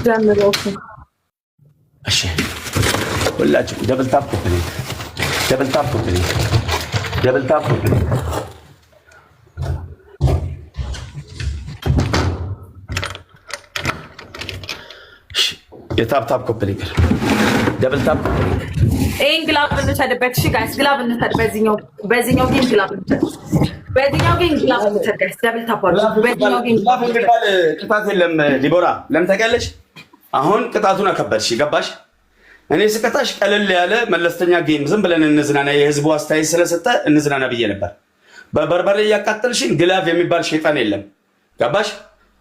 ጀምሮ እሺ ሁላችሁ ደብል ታፕ ኮፕሊንግ ደብል ታፕ ኮፕሊንግ ደብል ታፕ ኮፕሊንግ የታፕ ታፕ ኮፕሊንግ ደብል ታፕ ኮፕሊንግ ግላብ እንሰድበት። እሺ ጋይስ ግላብ እንሰድ። በዚህኛው ጌም ግላብ እንሰድ። በዚህኛው ጌም ግላብ እንሰድ ጋይስ። ደብል ታፕ አሉ። በዚህኛው ጌም ግላብ የሚባል ቅጣት የለም። ዲቦራ ለምን ታውቂያለሽ? አሁን ቅጣቱን አከበድሽ። ገባሽ? እኔ ስቀጣሽ ቀለል ያለ መለስተኛ ጌም ዝም ብለን እንዝናና፣ የህዝቡ አስተያየት ስለሰጠ እንዝናና ብዬ ነበር። በበርበሬ እያቃጠልሽኝ ግላፍ የሚባል ሸይጣን የለም። ገባሽ?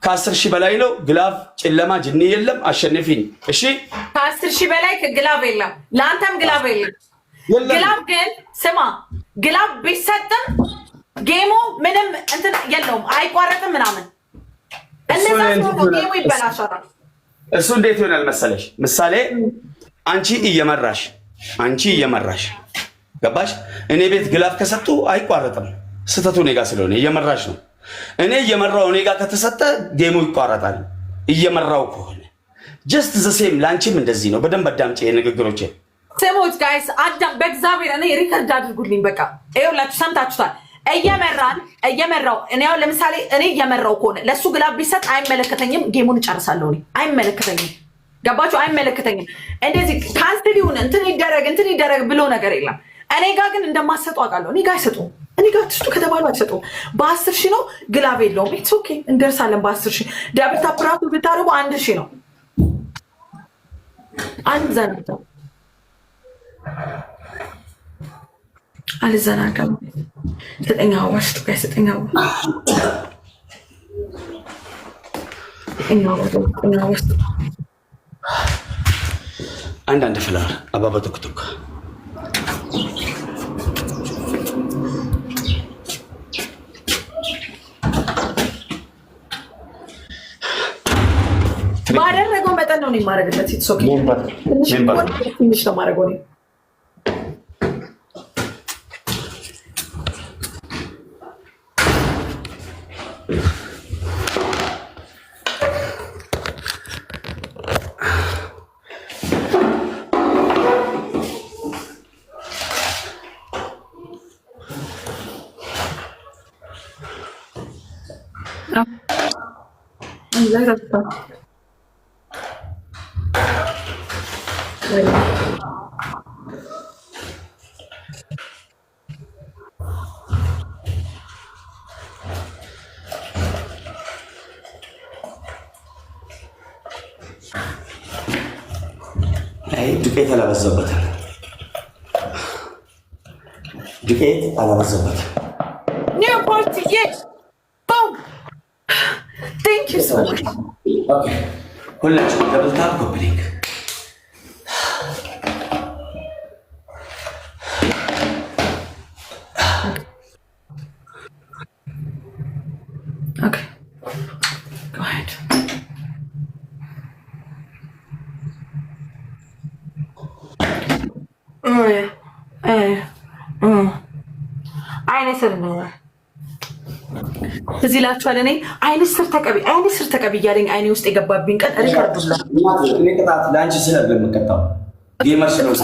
ከ10,000 በላይ ነው ግላፍ። ጨለማ ጅኒ የለም። አሸንፊኝ። እሺ ከ10,000 በላይ ግላፍ የለም። ለአንተም ግላፍ የለም። ግላፍ ግን ስማ፣ ግላፍ ቢሰጥም ጌሙ ምንም እንትን የለውም፣ አይቋረጥም ምናምን። እንደዛ ነው ጌሙ ይበላሻል። እሱ እንዴት ይሆናል መሰለሽ? ምሳሌ አንቺ እየመራሽ ገባሽ? እኔ ቤት ግላፍ ከሰጡ አይቋረጥም። ስተቱ እኔ ጋር ስለሆነ እየመራሽ ነው። እኔ እየመራው እኔ ጋር ከተሰጠ ጌሙ ይቋረጣል። እየመራው ከሆነ ጀስት ዘ ሴም ላንቺም እንደዚህ ነው። በደንብ አዳምጪ ንግግሮቼ። ስሙት ጋይስ፣ አዳም በእግዚአብሔር እኔ ሪከርድ አድርጉልኝ። በቃ ይኸውላችሁ ሰምታችሁታል። እየመራው እኔ ያው ለምሳሌ እኔ እየመራው ከሆነ ለሱ ግላብ ቢሰጥ አይመለከተኝም። ጌሙን እጨርሳለሁ። እኔ አይመለከተኝም። ገባችሁ? አይመለከተኝም። እንደዚህ ካንስል ይሁን እንትን ይደረግ ብሎ ነገር የለም። እኔ ጋር ግን እንደማሰጡ አውቃለሁ። እኔ ጋር አይሰጡም። እኔ ጋር ትስጡ ከተባሉ አይሰጡም። በ10,000 ነው ግላብ የለውም። ኢትስ ኦኬ እንደርሳለን። በ10,000 ደብል ታፕ ራሱ ብታደርጉ 1,000 ነው። አንድ ዘናጋ አልዘናጋም። 9 ወስጡ ጋር 9 ወስጡ አንዳንድ ፍላወር አባባ ቶክቶክ ባደረገው መጠን ነው የማደርግለት። ኢትስ ኦኬ ትንሽ ነው የማደርገው እኔ። ዱቄት አላበዛበትም። ኒው ፓርቲ የስ ቦም ቴንክ ዩ ሶ ማች። ኦኬ ሁላችሁም ደብል ታፕ ኮፕሊንግ ኦኬ ጎ አሄድ። አይኔ ስር ነው እዚህ ላችኋል። እኔ አይኔ ስር ተቀቢ እያለኝ አይኔ ውስጥ የገባብኝ ቀን ሪከርድ ብላ እኔ ቅጣት ለአንቺ ስለለም የምቀጣው ጌመር ነው።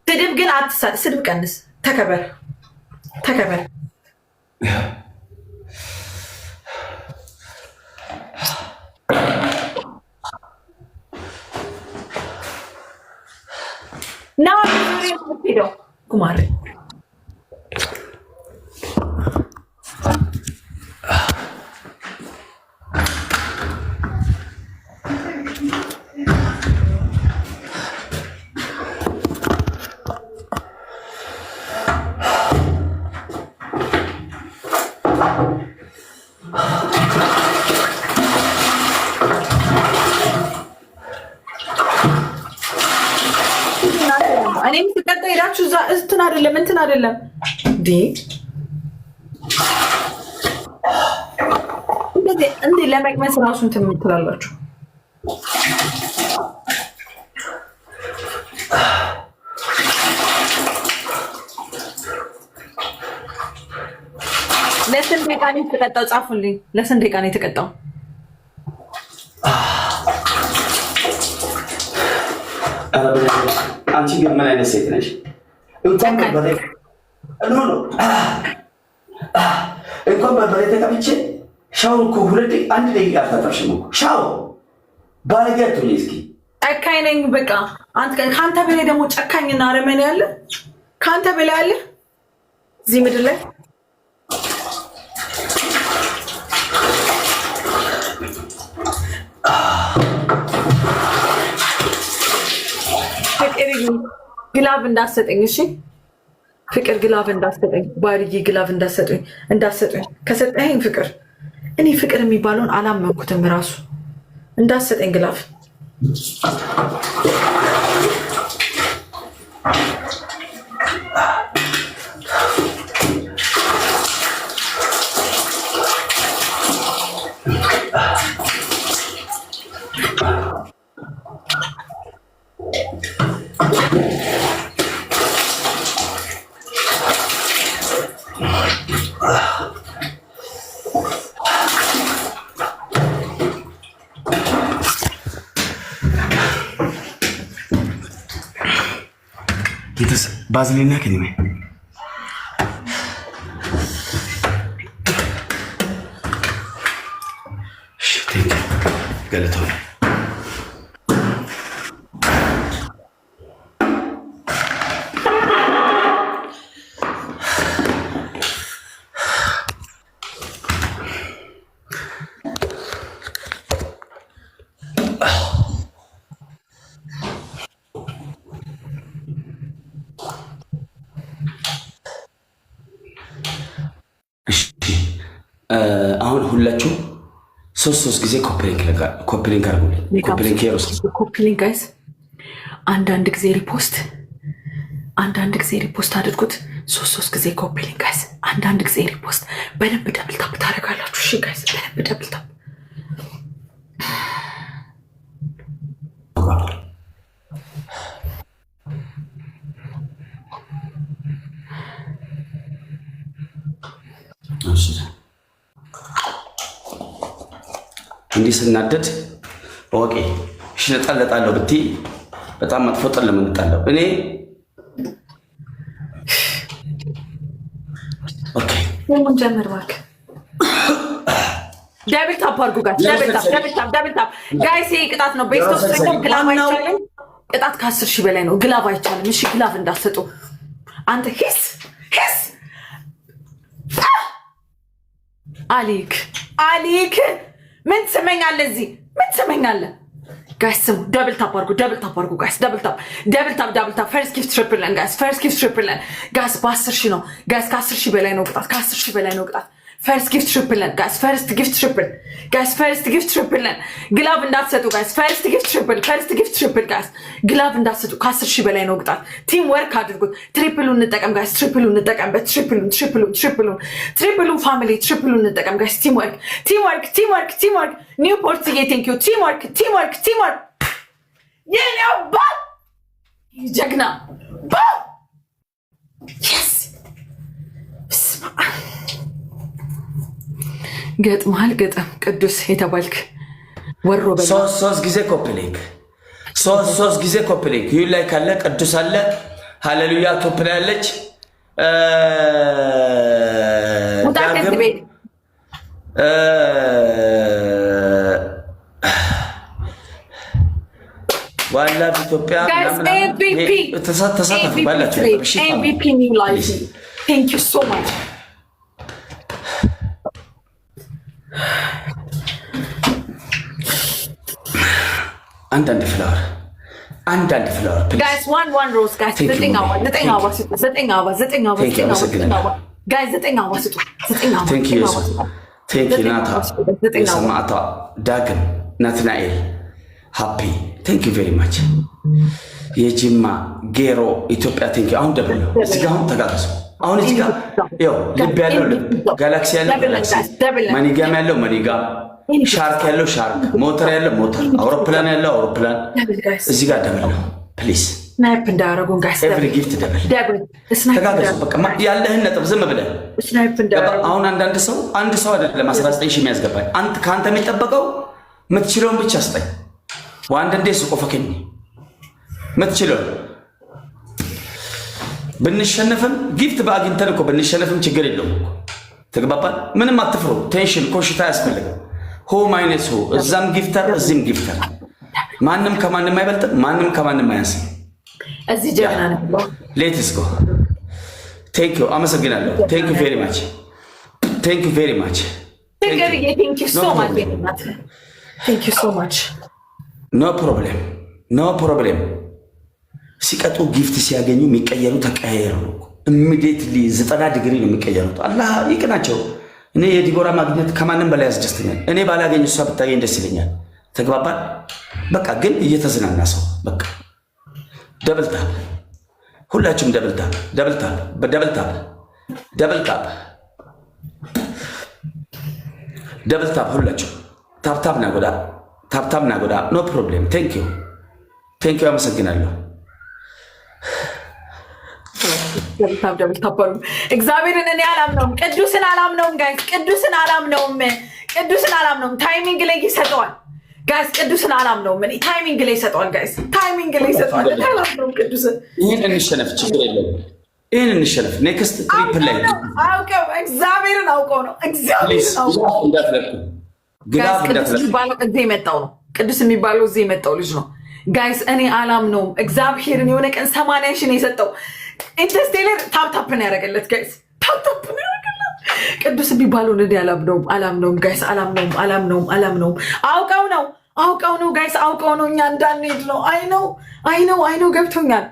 ስድብ ግን አትሳድ። ስድብ ቀንስ። ተከበር ና ሄዶ ኩማሬ እኔም ስቀጣ ሄዳችሁ እዛ እንትን አይደለም እንዴ? እንዴ ለመቅመስ ራሱ እንትን የምትላላችሁ ለስንት ደቂቃ ነው የተቀጣው? ጻፉልኝ። ለስንት ደቂቃ ነው የተቀጣው? አንቺ ግን ምን አይነት ሴት ነሽ? እንኳን በርበሬ ተቀብቼ ሻወር እኮ አንድ ደቂቃ አልታጠብሽም እኮ ሻወር ባለጌ አትሁኝ እስኪ። ጨካኝ ነኝ በቃ። ከአንተ በላይ ደግሞ ጨካኝና አረመኔ ያለ ከአንተ በላይ አለ እዚህ ምድር ላይ። ፍቅር ግላብ እንዳሰጠኝ እሺ፣ ፍቅር ግላብ እንዳሰጠኝ፣ ባልዬ ግላብ እንዳሰጠኝ ከሰጠኝ ፍቅር እኔ ፍቅር የሚባለውን አላመንኩትም ራሱ እንዳሰጠኝ ግላብ ባዝሊና ከኒሜ ገለተው አሁን ሁላችሁ ሶስት ጊዜ ኮፒሊንክ አድርጉልኝ። ኮፒሊንክ ጋይስ፣ አንዳንድ ጊዜ ሪፖስት አድርጉት። ሶስት ጊዜ ኮፒሊንክ ጋይስ፣ አንዳንድ ጊዜ ሪፖስት። በደንብ ደብል ታፕ ታደርጋላችሁ። እሺ ጋይስ፣ በደንብ ደብል ታፕ። እንዲህ ስናደድ ኦኬ ሽለጣለጣለሁ ብትይ በጣም መጥፎ ጥል ለምንጣለው እኔ ኦኬ ምን ጀምር እባክህ። ዳብል ታፕ አድርጉ ጋይስ፣ ዳብል ታፕ ጋይስ። ይሄ ቅጣት ነው። ቤስት ኦፍ ስሪ ግላቭ አይቻልም። ቅጣት ከ10 ሺህ በላይ ነው። ግላቭ አይቻልም። እሺ ግላቭ እንዳትሰጡ አንተ ሂስ አሊክ ምን ትሰማኛለህ? እዚህ ምን ትሰማኛለህ? ጋይስ ስሙ። ደብል ታፕ አድርጉ ጋይስ። ደብል ታፕ ፈርስት ጊፍት ትሪፕል ለን ጋይስ። ፈርስት ጊፍት ትሪፕል ለን ጋይስ። በ10 ሺህ ነው ጋይስ። ከ10 ሺህ በላይ ነው ቅጣት። ከ10 ሺህ በላይ ነው ቅጣት። ፈርስት ጊፍት ትሪፕል ለን ጋይስ። ፈርስት ጊፍት ትሪፕል ለን ግላቭ እንዳትሰጡ ጋይስ። ፈርስት ጊፍት ትሪፕል ጋይስ። ግላቭ እንዳትሰጡ። ከ10 ሺህ በላይ ነው ቅጣት። ቲም ወርክ አድርጉት። ትሪፕሉን እንጠቀም ጋይስ። ትሪፕሉን እንጠቀምበት። ትሪፕሉን ፋሚሊ ትሪፕሉን እንጠቀም ጋይስ። ቲም ወርክ ኒውፖርት ቴንክ ዩ። ቲም ወርክ የኔ አባት ጀግና የስ ገጥመሃል። ገጠም ቅዱስ የተባልክ ወሮ በላ ሶስት ጊዜ ኮፕሊንክ ይሁ ላይ ካለ ቅዱስ አለ። ሃሌሉያ ቶፕ ላይ ያለች ዋላ ኢትዮጵያ ተሳተፉ ባላችሁ ኤምቪፒ ኒው ላይፍ ቴንክ ዩ ሶ ማች። አንዳንድ ፍላወር ጋይስ ዋን ሮዝ ጋይስ። 9 አበባ ስጡ። 9 አበባ ጋይስ። 9 አበባ ስጡ። 9 አበባ ቴንክ ዩ ናታ የሰማዕቷ ዳግም ናትናኤል ሃፒ ቴንክ ዩ ቬሪ ማች። የጂማ ጌሮ ኢትዮጵያ ቴንክ ዩ። አሁን ደብል ነው እዚህ ጋር። አሁን ተጋገዙ። አሁን እዚህ ጋር ያው ልብ ያለው ልብ፣ ጋላክሲ ያለው ጋላክሲ፣ መኒጋም ያለው መኒጋ፣ ሻርክ ያለው ሻርክ፣ ሞተር ያለው ሞተር፣ አውሮፕላን ያለው አውሮፕላን። እዚህ ጋር ደብል ነው ፕሊዝ። ስናይፕ እንዳያረጉን ጋይስ። ኤቭሪ ጊፍት ደብል ተጋገዙ። በቃ ያለህን ነጥብ ዝም ብለህ አሁን አንዳንድ ሰው አንድ ሰው አይደለም 19 ሺህ የሚያስገባኝ አንተ ካንተ የሚጠበቀው የምትችለውን ብቻ ስጠኝ። ዋንድ እንደ ሱቆ ፈከኝ ምትችለው ብንሸነፍም ጊፍት በአግኝተን እኮ ብንሸነፍም ችግር የለውም እኮ ተግባባን። ምንም አትፍሩ። ቴንሽን ኮሽታ ያስፈልገው ሆ ማይነስ ሆ እዛም ጊፍተር እዚህም ጊፍተር ማንም ከማንም አይበልጥም። ማንም ከማንም አያንስም። እዚህ ጀግና ነው። ሌትስ ጎ ቴንክ ዩ አመሰግናለሁ። ቴንክ ዩ ቬሪ ማች ቴንክ ዩ ቬሪ ማች ቴንክ ዩ ሶ ማች ቴንክ ዩ ሶ ማች ኖ ፕሮብሌም ኖ ፕሮብሌም። ሲቀጡ ጊፍት ሲያገኙ የሚቀየሩ ተቀያየሩ ነው። ኢሚዲየትሊ 90 ዲግሪ ነው የሚቀየሩት። አላህ ይቅናቸው። እኔ የዲቦራ ማግኘት ከማንም በላይ ያስደስተኛል። እኔ ባላገኝ እሷ ብታገኝ ደስ ይለኛል። ተግባባን። በቃ ግን እየተዝናና ሰው በቃ ደብልታል። ሁላችሁም ደብልታል ደብልታል በደብልታል ደብልታል ደብልታል ሁላችሁ ታፕታፕ ናጎዳ ታፕታፕ ናጎዳ ኖ ፕሮብሌም። ቴንክ ዩ አመሰግናለሁ። እግዚአብሔርን እኔ አላምነውም። ቅዱስን አላምነውም ጋይስ፣ ቅዱስን አላምነውም። ቅዱስን አላምነውም። ታይሚንግ ላይ ይሰጠዋል ጋይስ። ቅዱስን አላምነውም። እኔ ታይሚንግ ላይ ይሰጠዋል ጋይስ፣ ታይሚንግ ላይ ይሰጠዋል። አላምነውም ቅዱስን። ይህን እንሸነፍ፣ ችግር የለውም። ይህን እንሸነፍ። ኔክስት ትሪፕል ላይ አውቀው እግዚአብሔርን አውቀው ነው። እግዚአብሔርን አውቀው እንዳትለቁ። ግላብ እንዳትለቁ። እዚህ የመጣው ነው። ቅዱስ የሚባለው እዚህ የመጣው ልጅ ነው ጋይስ። እኔ አላምነውም እግዚአብሔርን። የሆነ ቀን 80 ሺህ ነው የሰጠው። ኢንተርስቴለር ታፕታፕን ያደረገለት ጋይስ፣ ታፕታፕን ያደረገለት ቅዱስ የሚባለው ነዲ አላምነውም ጋይስ፣ አላምነውም። አውቀው ነው ጋይስ፣ አውቀው ነው። እኛ እንዳንሄድ ነው። አይ ነው ገብቶኛል።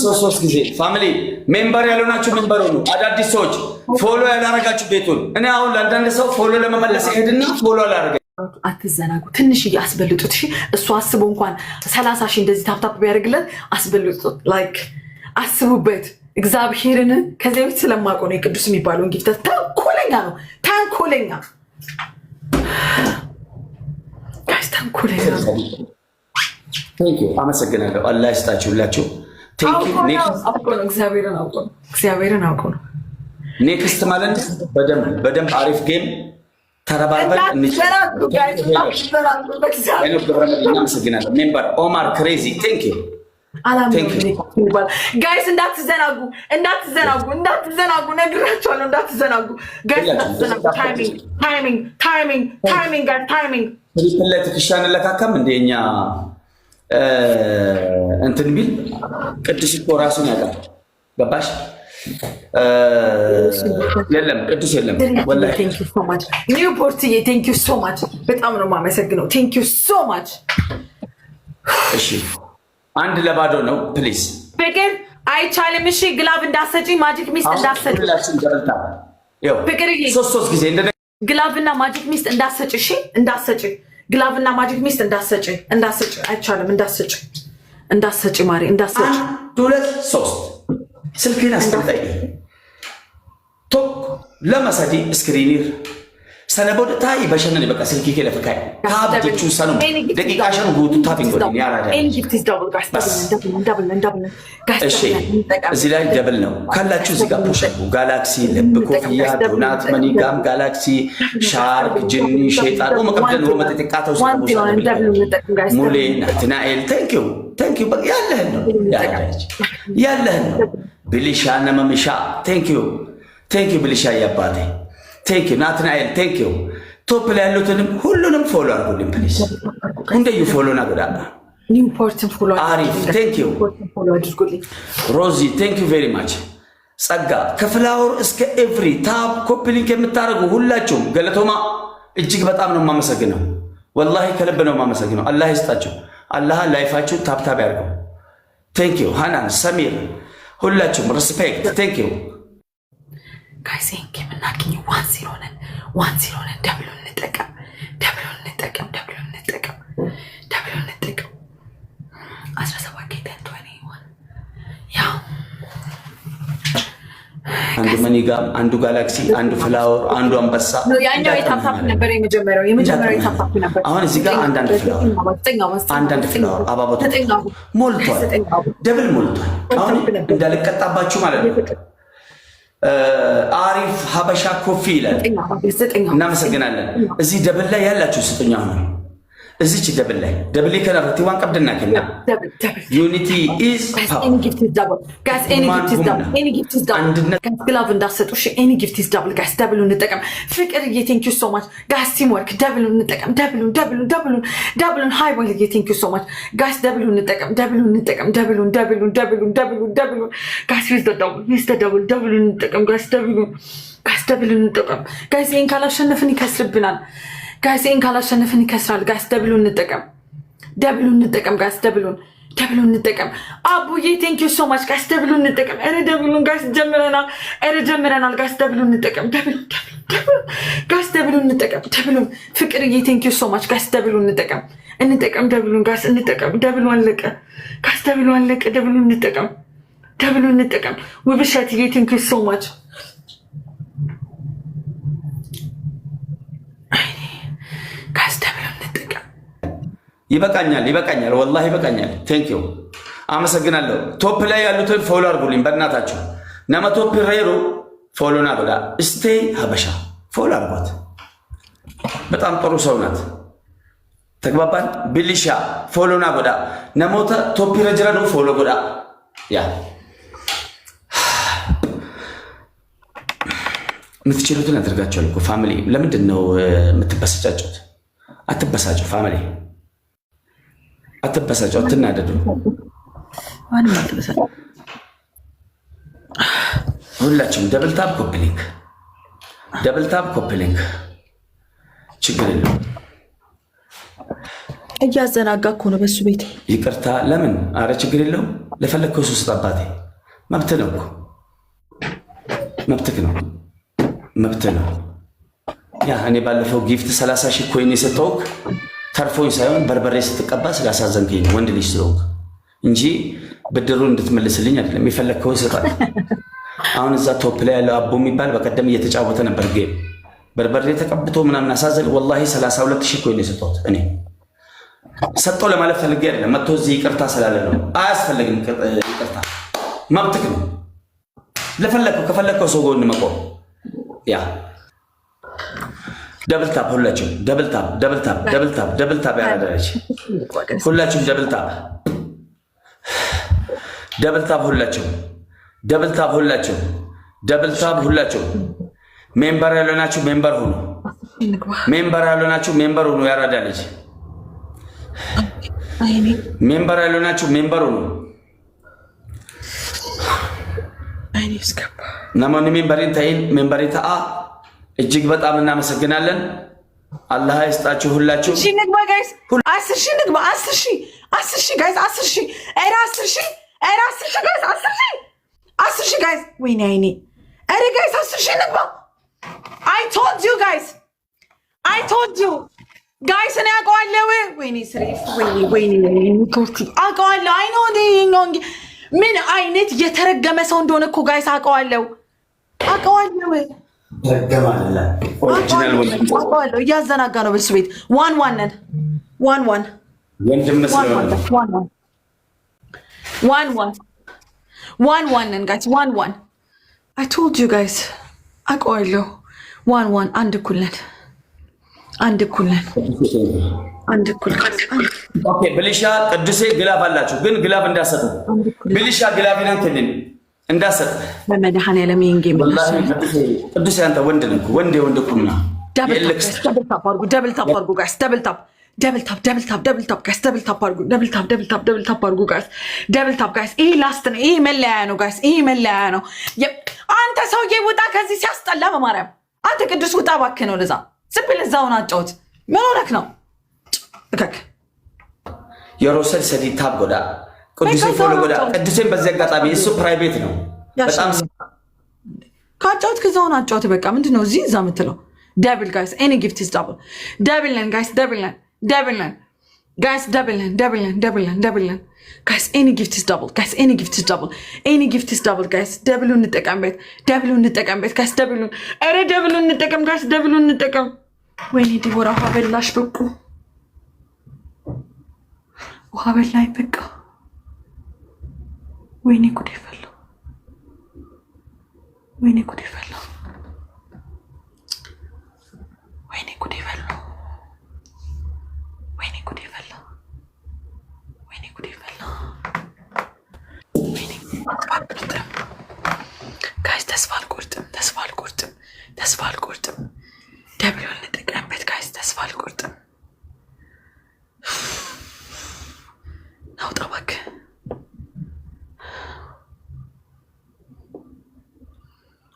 ሶስት ጊዜ ፋሚሊ ሜምበር ያልሆናችሁ ሜምበር ሆኑ። አዳዲስ ሰዎች ፎሎ ያላረጋችሁ ቤቱን እኔ አሁን ለአንዳንድ ሰው ፎሎ ለመመለስ ሄድና ፎሎ አላረገ አትዘናጉ። ትንሽዬ አስበልጡት። እሺ እሱ አስቦ እንኳን 30 ሺህ እንደዚህ ታፕታፕ ቢያደርግለት አስበልጡት። ላይክ አስቡበት። እግዚአብሔርን ከዚህ በፊት ስለማውቀው ነው የቅዱስ የሚባለውን ጊፍት ተንኮለኛ ነው። ተንኮለኛ ጋይስ፣ ተንኮለኛ ነው። ቴንክ ዩ አመሰግናለሁ። አላህ ይስጣችሁ ሁላችሁ። ቴንክ ዩ። እግዚአብሔርን አውቀው ነው። ኔክስት ማለት በደንብ አሪፍ ጌም ተረባርበን እናመሰግናለን። ሜምበር ኦማር ክሬዚ ቴንክ ዩ ጋይስ። እንዳትዘናጉ ነግራቸዋለሁ። እንዳትዘናጉ ጋይስ፣ ታይሚንግ ትሪፕል ላይ ትከሻ እንለካከም እንደኛ እንትን ቢል ቅዱስ እኮ ራሱን ያውቃል። ገባሽ? የለም ቅዱስ የለም። ወላሂ ኒውፖርትዬ ቴንክ ዩ ሶ ማች፣ በጣም ነው የማመሰግነው። ቴንክ ዩ ሶ ማች። እሺ አንድ ለባዶ ነው ፕሊዝ። ፍቅር አይቻልም። እሺ ግላብ እንዳሰጪ፣ ማጂክ ሚስት እንዳሰጪ፣ ፍቅርዬ ሶስት ጊዜ ግላብና ማጂክ ሚስት እንዳሰጪ። እሺ እንዳሰጪ፣ ግላብና ማጂክ ሚስት እንዳሰጪ። አይቻልም። እንዳሰጪ ማሪ፣ እንዳሰጪ። 1 2 3 ስልክህን አስቀምጠኝ። ቶክ ለመሰዲ ስክሪኒር ሰነቦድ ታይ በሸነን በቃ ስልክ ይከለ ፈካይ ታብቹ ሰኑ ደቂቃ ሸኑ ጉቱ ታፒንግ ወዲ ያራዳ እሺ እዚህ ላይ ደብል ነው ካላችሁ እዚህ ጋር ፑሽ ጋላክሲ ልብ ኮፍያ ዶናት መኒጋም ጋላክሲ ሻርክ ጅኒ ሸይጣን ወመቀበል ወመተ ተቃተው ሙሌ ናትናኤል ቴንክ ዩ በቃ ያለህን ነው ብሊሻ ነመምሻ ቴንክ ዩ ብሊሻ ያባቴ ቴንክ ዩ ናትናኤል ቴንክ ዩ። ቶፕ ላይ ያሉትንም ሁሉንም ፎሎ አድርጉልኝ ፕሊዝ። እንደዩ ፎሎ ናገዳ አሪፍ ቴንክ ዩ። ሮዚ ቴንክ ዩ ቬሪ ማች። ጸጋ ከፍላወር እስከ ኤቭሪ ታፕ ኮፒ ሊንክ የምታደርጉ ሁላችሁም ገለቶማ እጅግ በጣም ነው የማመሰግነው። ወላሂ ከልብ ነው የማመሰግነው። አላህ ይስጣችሁ። አላህ ላይፋችሁን ታፕታፕ ያድርገው። ቴንክ ዩ ሃናን ሰሚር ሁላችሁም ሪስፔክት ቴንክ ዩ ጋይስ። የምናገኘው 1-0 ነን። ደብሉን እንጠቀም። ደብሉን እንጠቀም። 17 ጌታን 21 ያው አንዱ መኒጋም፣ አንዱ ጋላክሲ፣ አንዱ ፍላወር፣ አንዱ አንበሳ። ያኛው የታፕታፕ ነበር። የመጀመሪያው የታፕታፕ ነበር። አሁን እዚህ ጋር አንዳንድ ፍላወር አባቦት ሞልቷል። ደብል ሞልቷል። አሁን እንዳልቀጣባችሁ ማለት ነው። አሪፍ ሀበሻ ኮፊ ይላል። እናመሰግናለን። እዚህ ደብል ላይ ያላችሁ ስጡኝ። አሁን እዚች ደብል ከናፈቲ ዋን ቀብድና ከና ዩኒቲ ኢዝ any gift is double guys any gift is double any gift is double guys glove እንዳሰጡ እሺ any gift is double guys double እንጠቀም ፍቅርዬ thank you so much guys teamwork double እንጠቀም double hi boy thank you so much guys double እንጠቀም double guys use the double እንጠቀም guys double እንጠቀም guys ይሄን ካላሸነፍን ይከስርብናል guys ይሄን ካላሸነፍን ይከስራል guys double እንጠቀም guys double እንጠቀም አቡዬ thank you so much guys double እንጠቀም አረ double guys ጀምረናል guys double እንጠቀም guys double እንጠቀም ፍቅርዬ thank you so much guys double እንጠቀም double guys እንጠቀም double አለቀ guys double አለቀ double እንጠቀም ውብሸትዬ thank you so much ይበቃኛል ወላሂ ይበቃኛል ቴንክ ዩ አመሰግናለሁ ቶፕ ላይ ያሉትን ፎሎ አድርጉልኝ በእናታችሁ ነማ ቶፕ ሬሩ ፎሎና ጎዳ እስቴ ሀበሻ ፎሎ አድርጓት በጣም ጥሩ ሰው ናት ተግባባን ቢሊሻ ፎሎና ጎዳ ነሞተ ቶፕ ረጅራዶ ፎሎ ጎዳ ያ ምትችሉትን አድርጋችኋል እኮ ፋሚሊ ለምንድን ነው የምትበሳጫጩት አትበሳጩ ፋሚሊ አትበሳጩ አትናደዱ ሁላችሁም ደብል ታፕ ኮፕሊንክ ችግር የለውም እያዘናጋ እኮ ነው በሱ ቤት ይቅርታ ለምን አረ ችግር የለውም ለፈለግከው ሱስ ጠባቴ መብት ነው ያ እኔ ባለፈው ጊፍት 30,000 ኮይን የሰጠውክ ተርፎኝ ሳይሆን በርበሬ ስትቀባ ስላሳዘንከኝ ወንድ ልጅ ስለሆንክ እንጂ ብድሩን እንድትመልስልኝ አይደለም የፈለግከውን ስጣት አሁን እዛ ቶፕ ላይ ያለው አቦ የሚባል በቀደም እየተጫወተ ነበር ጌም በርበሬ ተቀብቶ ምናምን አሳዘን ወላሂ 32,000 ኮይን የሰጠሁት እኔ ሰጠው ለማለት ፈልጌ አይደለም መጥቶ እዚህ ይቅርታ ስላለ ነው አያስፈልግም ይቅርታ መብትክ ነው ከፈለግከው ሰው ጎን መቆም ያ ደብል ታፕ ሁላችሁም ደብል ታፕ ያረዳች ሁላችሁም ደብል ታፕ ሁላችሁም ሜምበር ያለናችሁ ሜምበር ሁኑ ያረዳለች ሜምበር ያለናችሁ ሜምበር ሁኑ ነማን ሜምበሪን ታአ እጅግ በጣም እናመሰግናለን አላህ ይስጣችሁ ሁላችሁ እሺ ንግባ ጋይስ 10,000 ንግባ 10,000 ጋይስ 10,000 ኤራ 10,000 ጋይስ 10,000 ጋይስ ወይኔ አይኔ ኤራ ጋይስ 10,000 ንግባ I told you guys እኔ አውቀዋለሁ ወይኔ ስሪፍ ወይኔ ቶርቲ አውቀዋለሁ አይ ኖ ምን አይነት የተረገመ ሰው እንደሆነ እኮ ጋይስ አውቀዋለሁ ኦሪጂናል እያዘናጋ ነው በሱ ቤት ዋን ነን ጋይስ ዋን I told you guys አውቀዋለሁ ዋን አንድ እኩል ነን ኦኬ ብልሻ ቅዱሴ ግላብ አላችሁ ግን ግላብ እንዳሰጡ ብልሻ ግላብን አንተልን እንዳሰጥ በመድኃኔዓለም ይንጌም ቅዱሴ አንተ ወንድ ነህ ወንድ ቁምና ደብል ታፕ አድርጉ ጋይስ ደብል ታፕ ጋይስ ደብል ታፕ አድርጉ ጋይስ ይሄ ላስት ነው ይሄ መለያ ነው አንተ ሰውዬ ውጣ ከዚህ ሲያስጠላ በማርያም አንተ ቅዱስ ውጣ እባክህ ነው ለዛ ዝም ብለህ እዛውን አጫውት ምን ሆነክ ነው እከክ የሮሰል ሰዲ ታብ ጎዳ ቅዱሴ ፎሎ ጎዳ ቅዱሴን በዚህ አጋጣሚ እሱ ፕራይቬት ነው በጣም ካጫውት ከዛውን አጫውት በቃ ምንድነው እዚህ እዛ የምትለው ደብል ጋይስ any gift is double double guys guys any gift is double guys double እንጠቀምበት guys double አረ double እንጠቀም guys double እንጠቀም ወይኔ ዲቦራ ውሃ በላሽ በቁ ውሃ በላይ በቃ ወይኔ ጉዴ ፈላ ወይኔ ጉዴ ፈላ ወይኔ ጉዴ ፈላ። ወይኔ ጉዴ ፈላ። ወይኔ ጋይስ ተስፋ አልቆርጥም። ደብሉን እንጠቀምበት ጋይስ። ተስፋ አልቆርጥም። ናውጣ እባክህ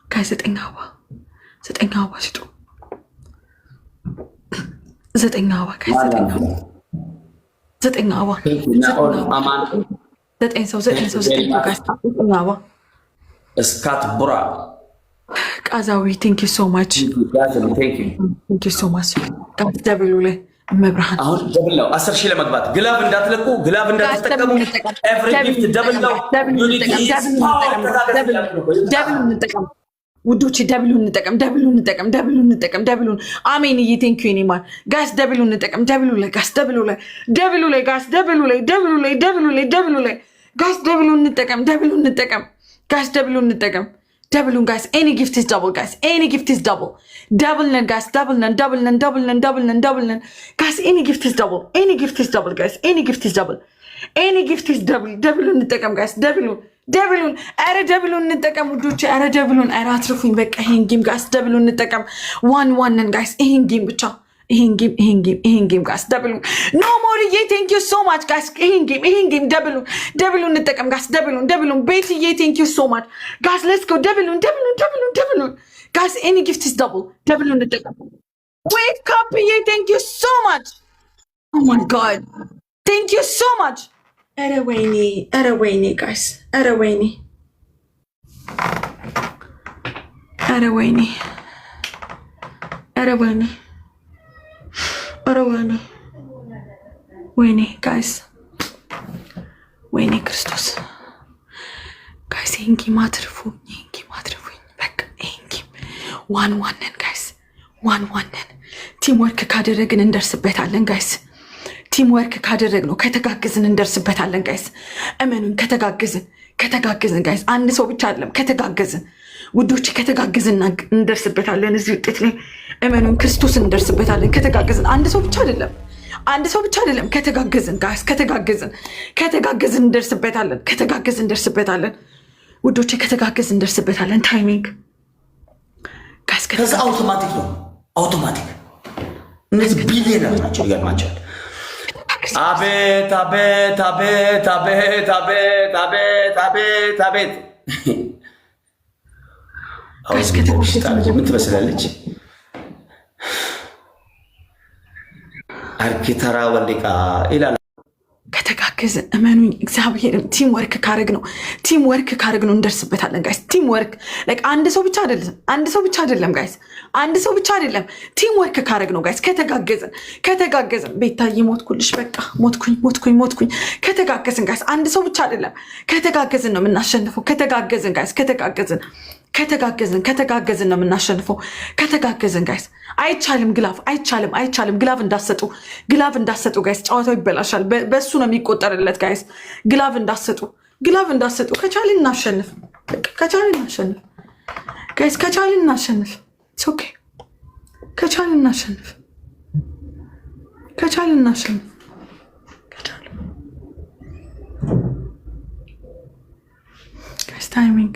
ጋይስ። 9 አበባ ስጡ። 9 አበባ ጋይስ። 9 አበባ 9 ሰው ጋይስ። 9 አበባ እስካት ቡራ ቃዛዊ ቴንክ ዩ ሶ ማች ጋይስ። ደብሉ ላይ መብርሃን አሁን ደብል ነው 10,000 ለመግባት ግላብ እንዳትለቁ፣ ግላብ እንዳትጠቀሙ። ኤቭሪ ጊፍት ደብል ነው። ደብሉ እንጠቀም ውዶች፣ ደብሉን እንጠቀም። አሜን። ቴንክ ዩ ኔማር ጋይስ። ደብሉን እንጠቀም። ደብሉ ላይ ጋይስ። ደብሉ ላይ ጋይስ። ደብሉ ላይ ጋይስ። ደብሉን እንጠቀም ጋይስ። ደብሉን ጋይስ። ኤኒ ጊፍት ኢዝ ደብል ጋይስ። ኤኒ ጊፍት ኢዝ ደብል። ደብል ነን ጋይስ። ደብል ነን ጋይስ። ኤኒ ጊፍት ኢዝ ደብል ጋይስ። ኤኒ ጊፍት ኢዝ ደብል። ደብሉን እንጠቀም ጋይስ። ደብሉን ኧረ ደብሉን እንጠቀም ውዶች። ኧረ ደብሉን ኧረ አትርፉኝ በቃ። ይሄን ጌም ጋይስ ደብሉን እንጠቀም። ዋን ነን ጋይስ። ይሄን ጌም ብቻ ይሄን ጌም ጋይስ። ደብሉን ኖ ሞርዬ ቴንክ ዩ ሶ ማች ጋይስ። ይሄን ጌም ደብሉን እንጠቀም ጋይስ። ደብሉን ቤትዬ ቴንክ ዩ ሶ ማች ጋይስ። ሌትስ ጎ ደብሉን ጋይስ። ኤኒ ጊፍት ኢዝ ደብል። ደብሉን እንጠቀም። ዌት ካፕዬ ቴንክ ዩ ሶ ማች። ኦ ማይ ጋድ ቴንክ ዩ ሶ ማች። ኧረ ወይኔ ጋይስ። ኧረ ወይኔ ጋይስ። ወይኔ ክርስቶስ ጋይስ። ይሄን ጌም አትርፉኝ በቃ። ይሄን ጌም ዋን ነን ጋይስ። ዋን ነን። ቲም ወርክ ካደረግን እንደርስበታለን ጋይስ። ቲም ወርክ ካደረግነው ከተጋግዝን እንደርስበታለን ጋይስ። እመኑን። ከተጋግዝን ጋይስ። አንድ ሰው ብቻ አይደለም። ከተጋግዝን ውዶች፣ ከተጋግዝን እንደርስበታለን እዚህ ውጤት ላይ። እመኑን። ክርስቶስን እንደርስበታለን ከተጋግዝን። አንድ ሰው ብቻ አይደለም። ከተጋግዝን ጋይስ። ከተጋግዝን እንደርስበታለን ውዶች። ከተጋግዝን እንደርስበታለን። ታይሚንግ ጋይስ። ከዛ አውቶማቲክ ነው። እነዚህ ቢሊየነር ናቸው። ይገርማቸዋል። አቤት ምን ትመስላለች? አርኪተራ ወልቃ ይላል። ከተጋገዝን እመኑኝ እግዚአብሔርም ቲም ወርክ ካረግ ነው እንደርስበታለን ጋይስ። ቲም ወርክ ላይክ አንድ ሰው ብቻ አይደለም ጋይስ። ቲም ወርክ ካረግ ነው ጋይስ። ከተጋገዝን ቤታዬ ሞትኩልሽ በቃ ሞትኩኝ። ከተጋገዝን ጋይስ። አንድ ሰው ብቻ አይደለም። ከተጋገዝን ነው የምናሸንፈው። ከተጋገዝን ጋይስ። ከተጋገዝን ነው የምናሸንፈው። ከተጋገዝን ጋይስ። አይቻልም ግላቭ እንዳሰጡ ጋይስ። ጨዋታው ይበላሻል። በሱ ነው የሚቆጠርለት ጋይስ። ግላቭ እንዳሰጡ ከቻልን እናሸንፍ ጋይስ። ከቻልን እናሸንፍ። ኦኬ ከቻልን እናሸንፍ ጋይስ። ታይሚንግ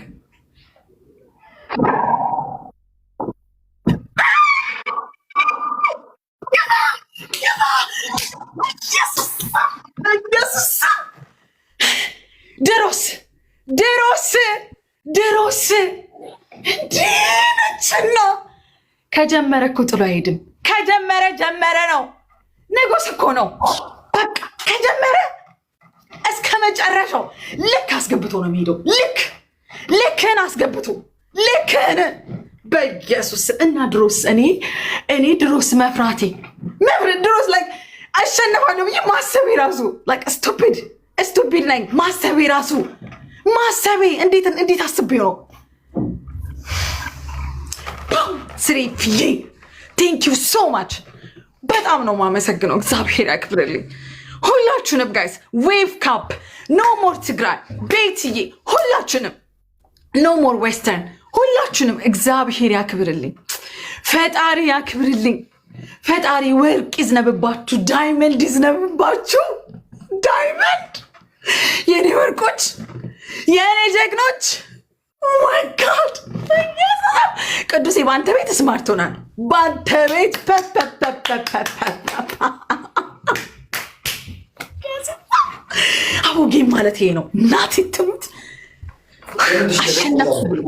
ድሮስ እንዲነችና ከጀመረ እኮ ጥሎ አይሄድም። ጀመረ ነው። ንጉስ እኮ ነው። በቃ ከጀመረ እስከ መጨረሻው ልክ አስገብቶ ነው የሚሄደው። ልክህን አስገብቶ በኢየሱስ እና ድሮስ እኔ ድሮስ መፍራቴ ድሮስ ላይ አሸነፋለሁ ብዬ ማሰቤ ራሱ ስቱፒድ ነኝ። ማሰቤ እንዴት አስቤ ነው? ስሬፍዬ ቴንክ ዩ ሶ ማች። በጣም ነው ማመሰግነው። እግዚአብሔር ያክብርልኝ ሁላችሁንም ጋይስ። ዌቭ ካፕ ኖ ሞር ትግራይ ቤትዬ ሁላችሁንም፣ ኖ ሞር ዌስተርን ሁላችሁንም እግዚአብሔር ያክብርልኝ፣ ፈጣሪ ያክብርልኝ። ፈጣሪ ወርቅ ይዝነብባችሁ፣ ዳይመንድ ይዝነብባችሁ። ዳይመንድ የኔ ወርቆች፣ የኔ ጀግኖች። ኦ ማይ ጋድ ቅዱሴ በአንተ ቤት ስማርት ሆናል። በአንተ ቤት አቦ ጌም ማለት ይሄ ነው። እናቴ ትሙት አሸነፍኩ ብሎ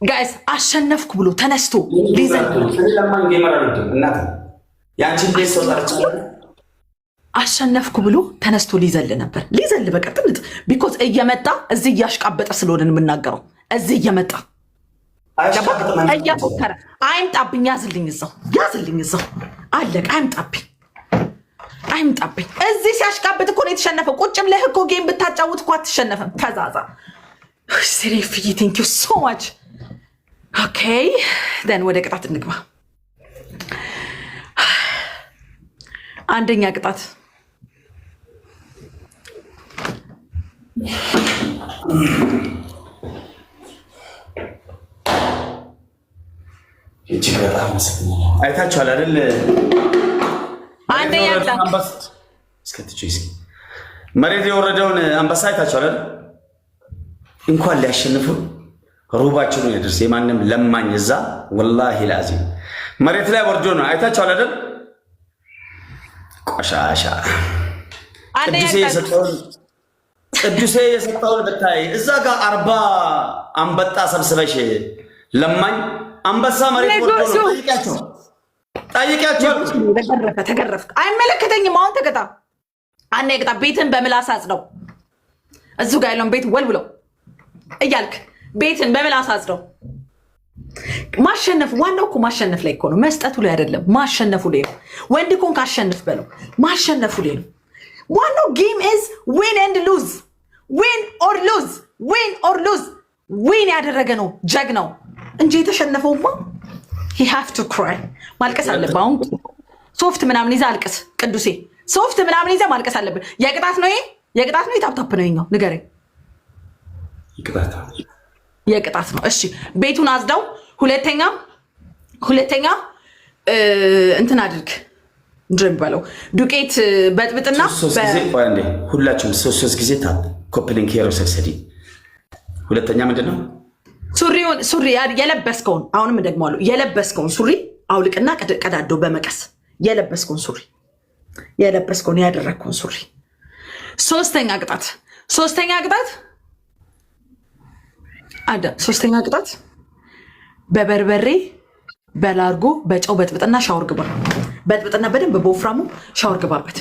ጋይስ አሸነፍኩ ብሎ ተነስቶ ሊዘል አሸነፍኩ ብሎ ተነስቶ ሊዘል ነበር። ሊዘል በቃ ጥምት ቢኮዝ እየመጣ እዚህ እያሽቃበጠ ስለሆነ የምናገረው እዚህ እየመጣ እያፎከረ አይምጣብኝ፣ ያዝልኝ እዛው አለቅ። አይምጣብኝ እዚህ ሲያሽቃበጥ እኮ ነው የተሸነፈው። ቁጭ ብለህ እኮ ጌም ብታጫውት እኮ አትሸነፍም። ፈዛዛ ሴሪፍዬ ቴንክ ዩ ሶ ማች። ኦኬ ደን ወደ ቅጣት እንግባ። አንደኛ ቅጣት አይታችኋል አይደል? አንደኛ ቅጣት መሬት የወረደውን አንበሳ አይታችኋል አይደል? እንኳን ሊያሸንፉ ሩባቸው ነው የደርስ የማንም ለማኝ እዛ ወላሂ ላዚም መሬት ላይ ወርዶ ነው። አይታችኋል አይደል? ቆሻሻ ቅዱሴ የሰጠውን ብታይ እዛ ጋር 40 አንበጣ ሰብስበሽ ለማኝ አንበሳ መሬት ወርዶ ነው። ጠይቂያቸው። ተገረፍክ። አይመለከተኝም። አሁን ተቀጣ። አና የቅጣ ቤትን በምላስ አጽደው። እዚሁ ጋር ያለውን ቤት ወልውለው እያልክ ቤትን በምላስ አጽደው። ማሸነፍ ዋናው እኮ ማሸነፍ ላይ እኮ ነው፣ መስጠቱ ላይ አይደለም። ማሸነፉ ላይ ነው። ወንድ ኮንክ አሸንፍ በለው። ማሸነፉ ላይ ነው ዋናው። ጌም ኢዝ ዊን ኤንድ ሉዝ፣ ዊን ኦር ሉዝ፣ ዊን ኦር ሉዝ። ዊን ያደረገ ነው ጀግናው እንጂ የተሸነፈውማ he have to cry ማልቀስ አለብህ። አሁን ሶፍት ምናምን ይዘህ አልቅስ ቅዱሴ፣ ሶፍት ምናምን ይዘህ ማልቀስ አለብህ። የቅጣት ነው ይሄ፣ የቅጣት ነው የታፕታፕ ነው ይኸኛው፣ ንገረኝ። የቅጣት ነው። እሺ ቤቱን አዝዳው። ሁለተኛ እንትን አድርግ ድርም በለው ዱቄት በጥብጥና ሁላችሁም ሶስት ጊዜ ታፕ ኮፕሊንግ ሄሮ ሰክሰዲ። ሁለተኛ ምንድነው? ሱሪ የለበስከውን አሁንም ደግመዋለሁ፣ የለበስከውን ሱሪ አውልቅና ቀዳዶ በመቀስ የለበስከውን ሱሪ ያደረግከውን ሱሪ። ሶስተኛ ቅጣት በበርበሬ በላርጎ በጨው በጥብጥና ሻወር ግባ። በጥብጥና በደንብ በወፍራሙ ሻወር ግባበት።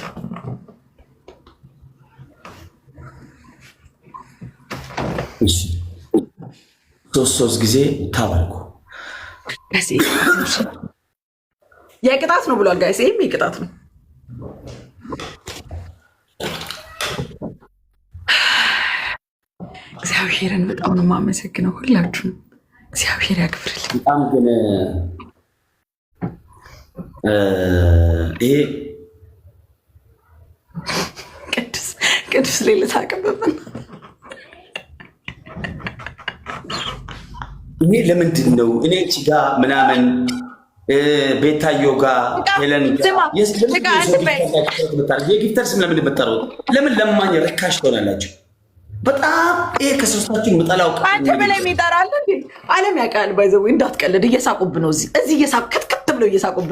ሶስት ጊዜ ታበልኩ። የቅጣት ነው ብሏል ጋይስ። ይሄም የቅጣት ነው። እግዚአብሔርን በጣም ነው የማመሰግነው ሁላችሁም። እግዚአብሔር ያክብርልኝ። በጣም ግን ይሄ ቅዱስ ሌለ ታቀበብን። እኔ ለምንድን ነው እኔ ጋ ምናምን ቤታዮ ጋር ሄለን የጊፍተር ስም ለምን የምጠሩት? ለምን ለማኝ ርካሽ ትሆናላችሁ? በጣም ይሄ ከሶስታችን ምጠላው አንተ በላይ የሚጠራል እንዴ? ዓለም ያውቃል። ባይዘው እንዳትቀልድ። እየሳቁብ ነው እዚህ እየሳቁ ክትክት ብለው እየሳቁብ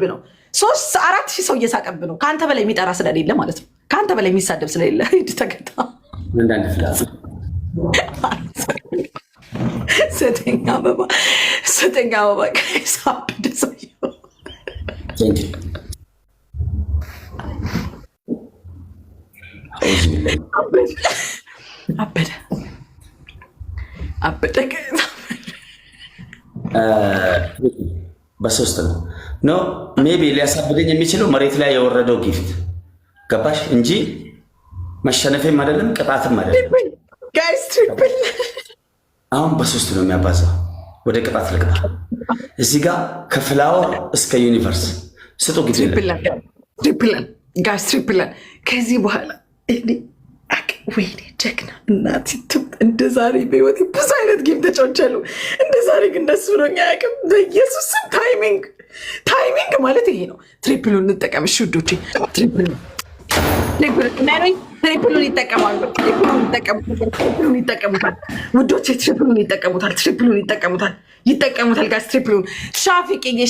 ነው። 3-4 ሺህ ሰው እየሳቀብ ነው። ከአንተ በላይ የሚጠራ ስለሌለ ማለት ነው። ከአንተ በላይ የሚሳደብ ስለሌለ ሂድ ተገጣ። እንዳንድ ፍላፍ ስተኛ አበባ ሳብደ ሰውዬው አበደ። በሶስት ነው ኖ ሜቢ ሊያሳብደኝ የሚችለው መሬት ላይ የወረደው ጊፍት ገባሽ እንጂ መሸነፌም አይደለም ቅጣትም አይደለም። አሁን በሶስት ነው የሚያባዛው። ወደ ቅጣት ልቅጣ። እዚህ ጋር ከፍላወር እስከ ዩኒቨርስ ስጡ ጊዜ ትሪፕለን ከዚህ በኋላ ወይኔ ጀግና እናት እንደ ዛሬ በህይወቴ ብዙ አይነት ጌም ተጫውቻለሁ። እንደ ዛሬ ግን ደስ ብሎኝ አያውቅም። በኢየሱስ ስም ታይሚንግ ማለት ይሄ ነው። ትሪፕሉን እንጠቀም እሺ ውዶቼ፣ ትሪፕሉን ይጠቀማሉ። ትሪፕሉን ይጠቀሙታል ውዶቼ፣ ትሪፕሉን ይጠቀሙታል ጋይስ። ትሪፕሉን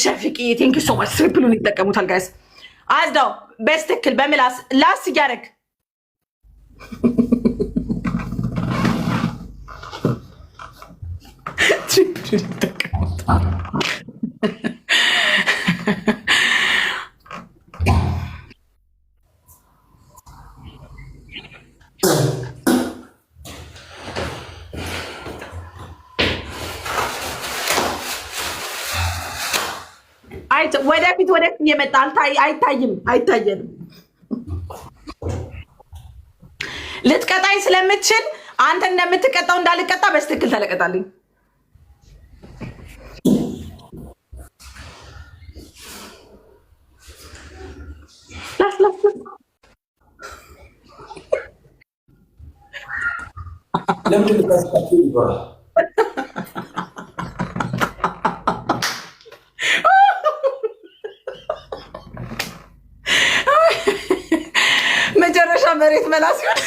ሸፊቅዬ ቴንክ ዩ ሶ ማች። ትሪፕሉን ይጠቀሙታል ጋይስ። አዝዳው በስትክል በምላስ ላስ እያደረግ ትሪፕሉን ይጠቀሙታል። ወደፊት እየመጣ አይታየንም። ልትቀጣኝ ስለምትችል አንተ እንደምትቀጣው እንዳልቀጣ በስትክክል ተለቀጣልኝ። መጨረሻ መሬት መላስ ሲሆን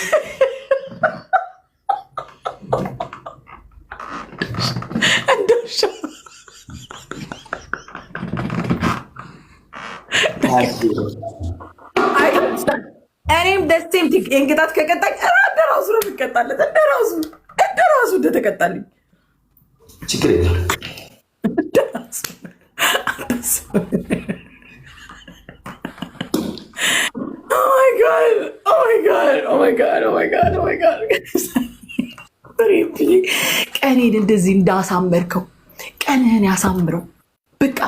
እኔም ደስም እንቅጣት ከቀጣኝ እንደራሱ ነው የሚቀጣለት። እንደራሱ እንደተቀጣልኝ ችግር የለም። ቀኔን እንደዚህ እንዳሳመርከው ቀንህን ያሳምረው። በቃ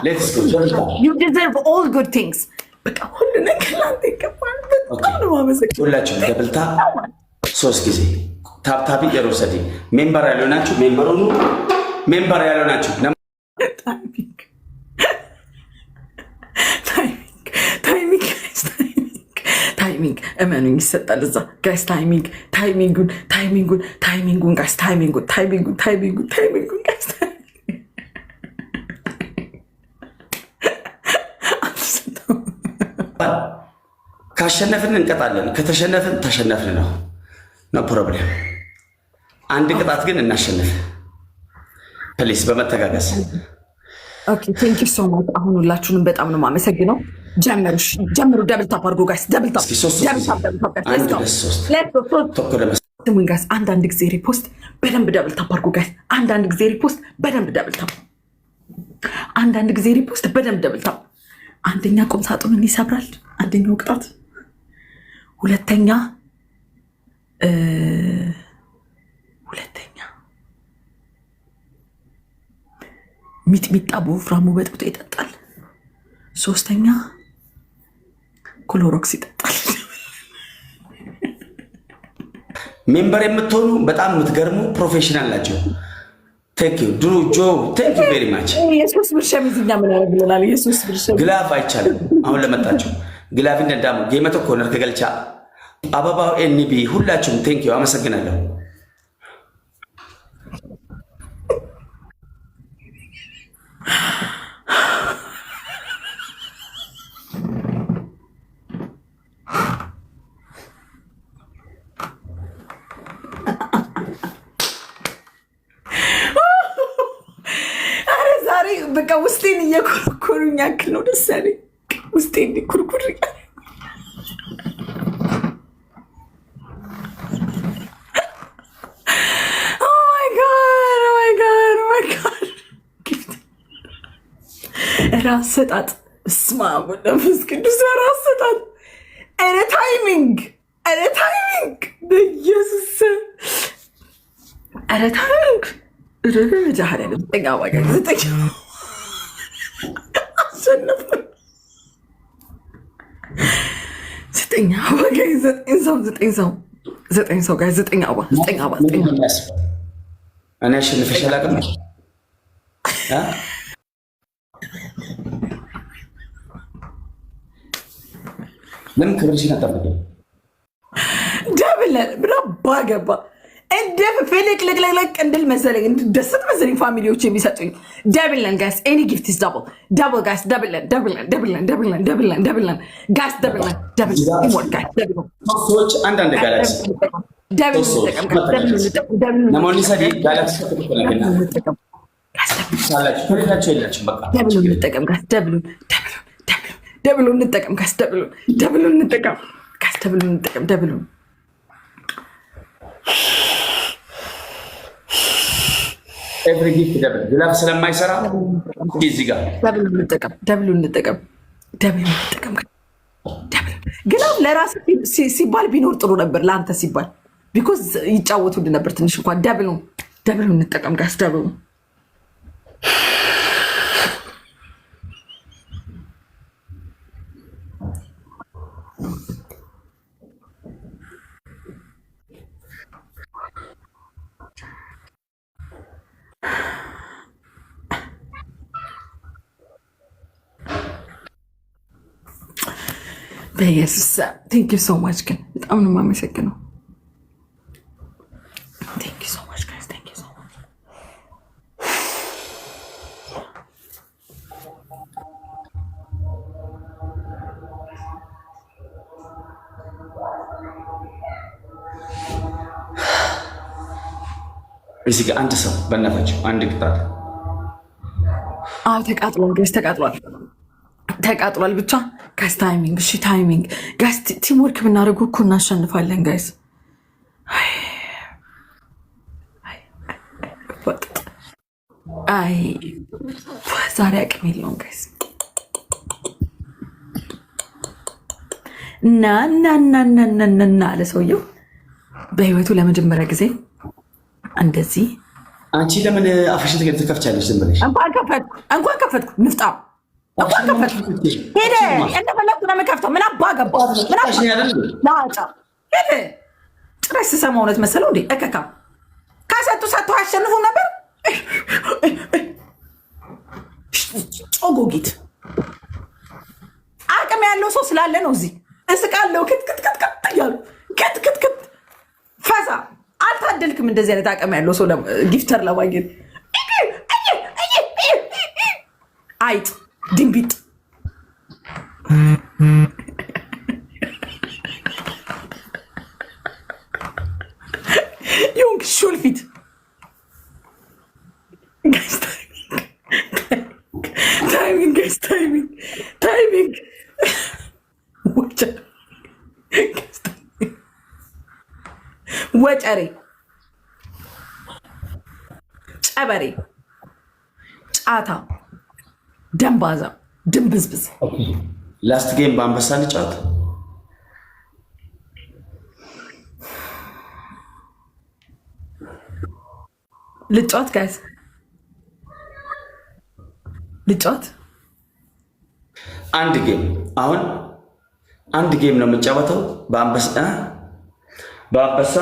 you deserve all good things። በቃ ሁሉ ነገር ላንተ ይገባል። በጣም ነው የማመሰግነው። ሁላችሁም ደብልታ 3 ጊዜ ታብታቢ የሮሰዲ ሜምበር ያልሆናችሁ ሜምበር ሁኑ። ሜምበር ያልሆናችሁ ታይሚንግ እመኑኝ ይሰጣል እዛ ጋይስ። ታይሚንጉን ጋይስ፣ ታይሚንጉን ጋይስ። ካሸነፍን እንቀጣለን፣ ከተሸነፍን ተሸነፍን ነው። ኖ ፕሮብሌም። አንድ ቅጣት ግን እናሸንፍ ፕሊስ፣ በመተጋገዝ ኦኬ። ቴንክ ዩ ሶ ማች። አሁን ሁላችሁንም በጣም ነው የማመሰግነው። ጀምሩ። ደብል ታፕ አድርጎ ጋይስ፣ ደብል ታፕ። ስሙኝ ጋይስ፣ አንዳንድ ጊዜ ሪፖስት በደንብ ደብል ታፕ አድርጎ ጋይስ። አንዳንድ ጊዜ ሪፖስት በደንብ ደብል ታፕ፣ አንዳንድ ጊዜ ሪፖስት በደንብ ደብል ታፕ። አንደኛ ቁም ሳጥኑን ይሰብራል፣ አንደኛው ቅጣት። ሁለተኛ ሚጥሚጣ በወፍራሙ በጥብጦ ይጠጣል። ሶስተኛ ክሎሮክስ ይጠጣል። ሜምበር የምትሆኑ በጣም የምትገርሙ ፕሮፌሽናል ናቸው። ቴንክ ዩ ድሩ ጆ ቴንክ ዩ ቬሪ ማች። የሱስ ብር ሸሚዝኛ ምን ያደርግልናል? የሱስ ብር ሸሚዝ ግላፍ አይቻልም። አሁን ለመጣችሁ ግላፍ እንደዳሙ ጌመቶ ኮነር ከገልቻ አበባው ኤንቢ ሁላችሁም ቴንክ ዩ አመሰግናለሁ። በቃ ውስጤን እየኮረኮሩኝ ያክል ነው ደስ ያለኝ። ውስጤን ኩርኩር ራስ ሰጣጥ እስማ ወለፍስ ቅዱስ ራስ ሰጣጥ። ኧረ ታይሚንግ በኢየሱስ ኧረ ታይሚንግ ጃህር ያለ ዘጠኝ አዋጋ ዘጠኝ አሸነፍን። ዘጠኝ አዋጋ ዘጠኝ ሰው ጋር ዘጠኝ አባ እኔ አሸንፈሽ አላውቅም። ለምን ክብርሽን አጠብቂኝ? ደብል ብላ ባገባ እንደ ፍልቅልቅልቅ እንድል መሰለኝ እንድደሰት መሰለኝ ፋሚሊዎች የሚሰጡኝ ደብልን ጋይስ ኤኒ ጊፍት ኢዝ ደብል ጋይስ ደብልን ጋይስ ደብልን ይሞርጋል ሰዎች አንዳንድ ጋላክሲ ደብልን እንጠቀም ነሞኒ ሰዲ ጋላክሲ ተከፈለና ሳላችሁ ከሌላችሁ የላችሁም በቃ ደብሉን እንጠቀም ጋይስ ደብሉን እንጠቀም ጋይስ ደብሉን እንጠቀም ጋይስ ደብሉን እንጠቀም ደብሉን ኤቭሪ ጊፍት ደብል ግላፍ ስለማይሰራ እዚህ ጋር ደብሉን እንጠቀም ግላፍ ለራስ ሲባል ቢኖር ጥሩ ነበር ለአንተ ሲባል ቢኮዝ ይጫወቱልህ ነበር ትንሽ እንኳን ደብሉን እንጠቀም ጋይስ ደብሉን በኢየሱስ ቴንክ ዩ ሶ ማች ግን በጣም ነው የማመሰግነው። ቴንክ ዩ ሶ ማች ጋይስ ቴንክ ዩ ሶ ማች። እዚህ ጋር አንድ ሰው በእናታችሁ አንድ ቅጣት ተቃጥሏል ጋይስ ተቃጥሏል ብቻ ጋይስ ታይሚንግ እሺ ታይሚንግ ጋይስ ቲምወርክ ብናደርጉ እኮ እናሸንፋለን ጋይስ አይ ዛሬ አቅም የለውም ጋይስ እና አለ ሰውየው በህይወቱ ለመጀመሪያ ጊዜ እንደዚህ አንቺ ለምን አፍሽን ትከፍቻለሽ ዝም ብለሽ እንኳን ከፈትኩ ንፍጣም ሄደ እንደፈለኩ ነው የምከፍተው። ምን አባ ገባ ላጫ ሄደ ጭራሽ ስሰማ እውነት መሰለው እንዴ እከካ ካሰጡ ሰጥተው አያሸንፉ ነበር። ጮጎጊት አቅም ያለው ሰው ስላለ ነው እዚህ እስቃለሁ ክትክትክት እያሉ ክትክትክት ፈሳ አልታደልክም። እንደዚህ አይነት አቅም ያለው ሰው ጊፍተር ለማግኘት አይጥ ድንቢጥ ዮንግ ሹልፊት ታይሚንግ ወጨሬ ጨበሬ ጫታ ደንባዛ ድንብዝብዝ ላስት ጌም በአንበሳ ልጫወት ልጫወት ጋይስ ልጫወት አንድ ጌም አሁን አንድ ጌም ነው የምጫወተው በአንበሳ